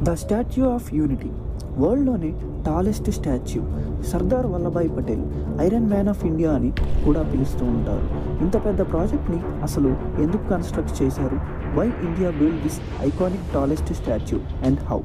The Statue of Unity వరల్డ్లోనే tallest statue. Sardar Vallabhbhai Patel iron man of India అని కూడా పిలుస్తూ ఉంటారు. ఇంత పెద్ద ప్రాజెక్ట్ని అసలు ఎందుకు కన్స్ట్రక్ట్ చేశారు? Why India build this iconic tallest statue and how?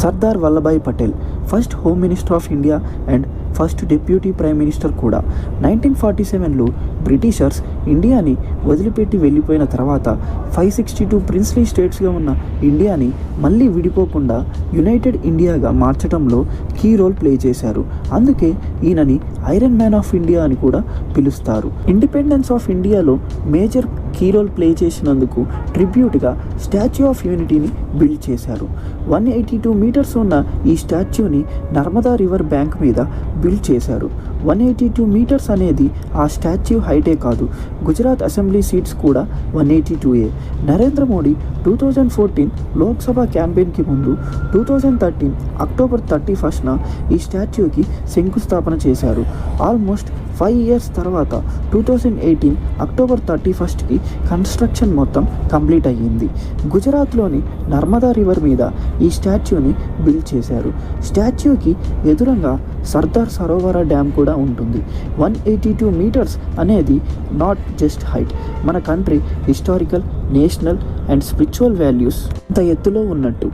Sardar Vallabhbhai Patel first home minister of India and first deputy prime minister కూడా. 1947లో బ్రిటిషర్స్ ఇండియాని వదిలిపెట్టి వెళ్ళిపోయిన తర్వాత 562 ప్రిన్స్లీ స్టేట్స్గా ఉన్న ఇండియాని మళ్ళీ విడిపోకుండా యునైటెడ్ ఇండియాగా మార్చడంలో కీ రోల్ ప్లే చేశారు. అందుకే ఈయనని ఐరన్ మ్యాన్ ఆఫ్ ఇండియా అని కూడా పిలుస్తారు. ఇండిపెండెన్స్ ఆఫ్ ఇండియాలో మేజర్ కీ రోల్ ప్లే చేసినందుకు ట్రిబ్యూట్గా స్టాచ్యూ ఆఫ్ యూనిటీని బిల్డ్ చేశారు. 182 మీటర్స్ ఉన్న ఈ స్టాచ్యూని నర్మదా రివర్ బ్యాంక్ మీద బిల్డ్ చేశారు. 182 మీటర్స్ అనేది ఆ స్టాచ్యూ హైటే కాదు, గుజరాత్ అసెంబ్లీ సీట్స్ కూడా 182. నరేంద్ర మోడీ 2014 లోక్సభ క్యాంపెయిన్కి ముందు 2013 అక్టోబర్ 31న ఈ స్టాచ్యూకి శంకుస్థాపన చేశారు. ఆల్మోస్ట్ 5 years తర్వాత 2018 అక్టోబర్ 31కి కన్స్ట్రక్షన్ మొత్తం కంప్లీట్ అయ్యింది. గుజరాత్లోని నర్మదా రివర్ మీద ఈ స్టాచ్యూని బిల్డ్ చేశారు. స్టాచ్యూకి ఎదురుగా సర్దార్ సరోవర డ్యామ్ కూడా ఉంటుంది. 182 మీటర్స్ అనేది నాట్ జస్ట్ హైట్, మన country historical, national and spiritual values అంత ఎత్తులో ఉన్నట్టు.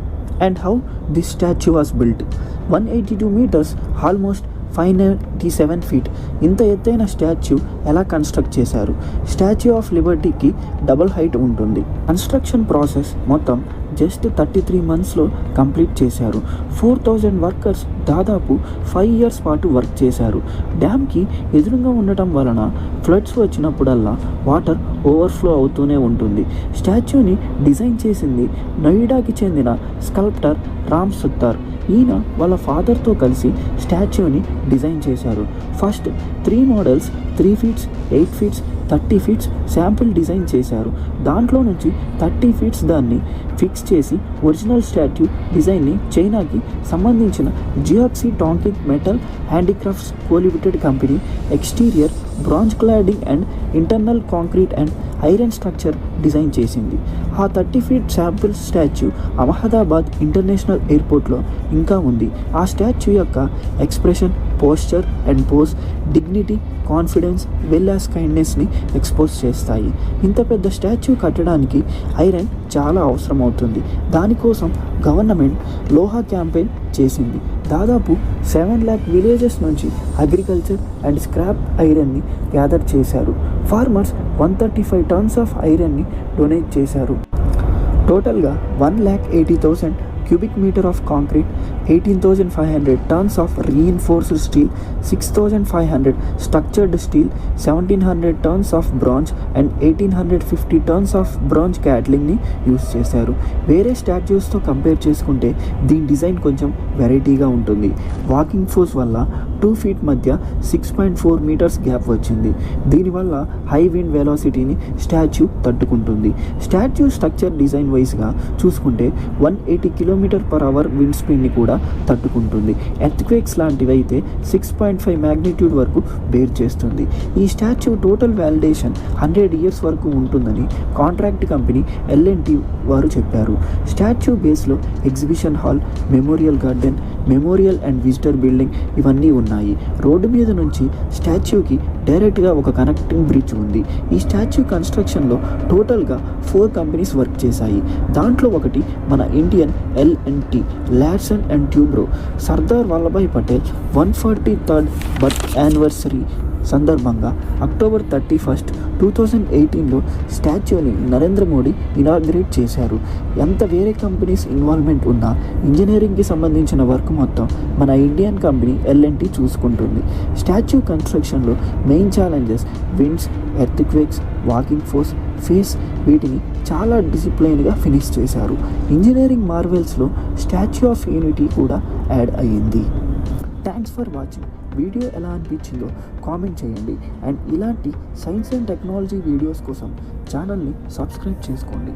And how this statue was built? 182 metres, almost 597 feet. ఇంత ఎత్తైన స్టాచ్యూ ఎలా కన్స్ట్రక్ట్ చేశారు? స్టాచ్యూ ఆఫ్ లిబర్టీకి డబుల్ హైట్ ఉంటుంది. కన్స్ట్రక్షన్ ప్రాసెస్ మొత్తం జస్ట్ 33 monthsలో కంప్లీట్ చేశారు. 4000 వర్కర్స్ దాదాపు 5 years పాటు వర్క్ చేశారు. డ్యామ్కి ఎదురుగా ఉండటం వలన ఫ్లడ్స్ వచ్చినప్పుడల్లా వాటర్ ఓవర్ఫ్లో అవుతూనే ఉంటుంది. స్టాచ్యూని డిజైన్ చేసింది నోయిడాకి చెందిన స్కల్ప్టర్ రామ్ సుత్తార్. ఈయన వాళ్ళ ఫాదర్తో కలిసి స్టాచ్యూని డిజైన్ చేశారు. First 3 models 3 feet, 8 feet, 30 feet sample design చేశారు. దాంట్లో నుంచి 30 feet దాన్ని ఫిక్స్ చేసి ఒరిజినల్ స్టాచ్యూ డిజైన్ని చైనాకి సంబంధించిన Jiangxi Tongqing Metal Handicrafts Co Limited company exterior, bronze cladding and internal concrete and iron structure design చేసింది. ఆ 30 feet sample statue Ahmedabad international ఎయిర్పోర్ట్లో ఇంకా ఉంది. ఆ స్టాచ్యూ యొక్క expression, posture and pose, dignity, confidence well as కైండ్నెస్ని ఎక్స్పోజ్ చేస్తాయి. ఇంత పెద్ద స్టాచ్యూ కట్టడానికి ఐరన్ చాలా అవసరం అవుతుంది. దానికోసం గవర్నమెంట్ లోహా క్యాంపెయిన్ చేసింది. దాదాపు 7 lakh విలేజెస్ నుంచి అగ్రికల్చర్ అండ్ స్క్రాప్ ఐరన్ని గ్యాదర్ చేశారు. ఫార్మర్స్ 135 tons ఆఫ్ ఐరన్ని డొనేట్ చేశారు. టోటల్గా 1,80,000 cubic meter of concrete, 18,500 tons of reinforced steel, 6,500 structured steel, 1,700 tons of bronze and 1,850 tons of bronze catlingని use చేశారు. వేరే స్టాచ్యూస్తో కంపేర్ చేసుకుంటే దీని డిజైన్ కొంచెం వెరైటీగా ఉంటుంది. వాకింగ్ ఫోర్స్ వల్ల 2 feet మధ్య 6.4 meters గ్యాప్ వచ్చింది. దీనివల్ల హై విండ్ వెలాసిటీని స్టాచ్యూ తట్టుకుంటుంది. స్టాచ్యూ స్ట్రక్చర్ డిజైన్ వైజ్గా చూసుకుంటే 180 km/h విండ్ స్పీడ్ని కూడా తట్టుకుంటుంది. ఎర్త్క్వేక్స్ లాంటివి అయితే 6.5 magnitude వరకు బేర్ చేస్తుంది. ఈ స్టాచ్యూ టోటల్ వ్యాలిడేషన్ 100 years వరకు ఉంటుందని కాంట్రాక్ట్ కంపెనీ L&T వారు చెప్పారు. స్టాచ్యూ బేస్లో exhibition hall, memorial garden, memorial and visitor building ఇవన్నీ ఉన్నాయి. రోడ్డు మీద నుంచి స్టాచ్యూకి డైరెక్ట్గా ఒక కనెక్టింగ్ బ్రిడ్జ్ ఉంది. ఈ స్టాచ్యూ కన్స్ట్రక్షన్లో టోటల్గా 4 companies వర్క్ చేశాయి. దాంట్లో ఒకటి మన Indian L&T, laarsen&tubro. Sardar Vallabhbhai Patel 143rd birth anniversary సందర్భంగా అక్టోబర్ 31st 2018లో స్టాచ్యూని నరేంద్ర మోడీ ఇనాగ్రేట్ చేశారు. ఎంత వేరే కంపెనీస్ ఇన్వాల్వ్మెంట్ ఉన్నా ఇంజనీరింగ్కి సంబంధించిన వర్క్ మొత్తం మన ఇండియన్ కంపెనీ L&T చూసుకుంటుంది. స్టాచ్యూ కన్స్ట్రక్షన్లో main challenges winds, earthquakes, walking force, face వీటిని చాలా డిసిప్లైన్గా ఫినిష్ చేశారు. ఇంజనీరింగ్ మార్వెల్స్లో స్టాచ్యూ ఆఫ్ యూనిటీ కూడా యాడ్ అయ్యింది. Thanks for watching. వీడియో ఎలా అనిపించిందో కామెంట్ చేయండి. అండ్ ఇలాంటి సైన్స్ అండ్ టెక్నాలజీ వీడియోస్ కోసం ఛానల్ని సబ్స్క్రైబ్ చేసుకోండి.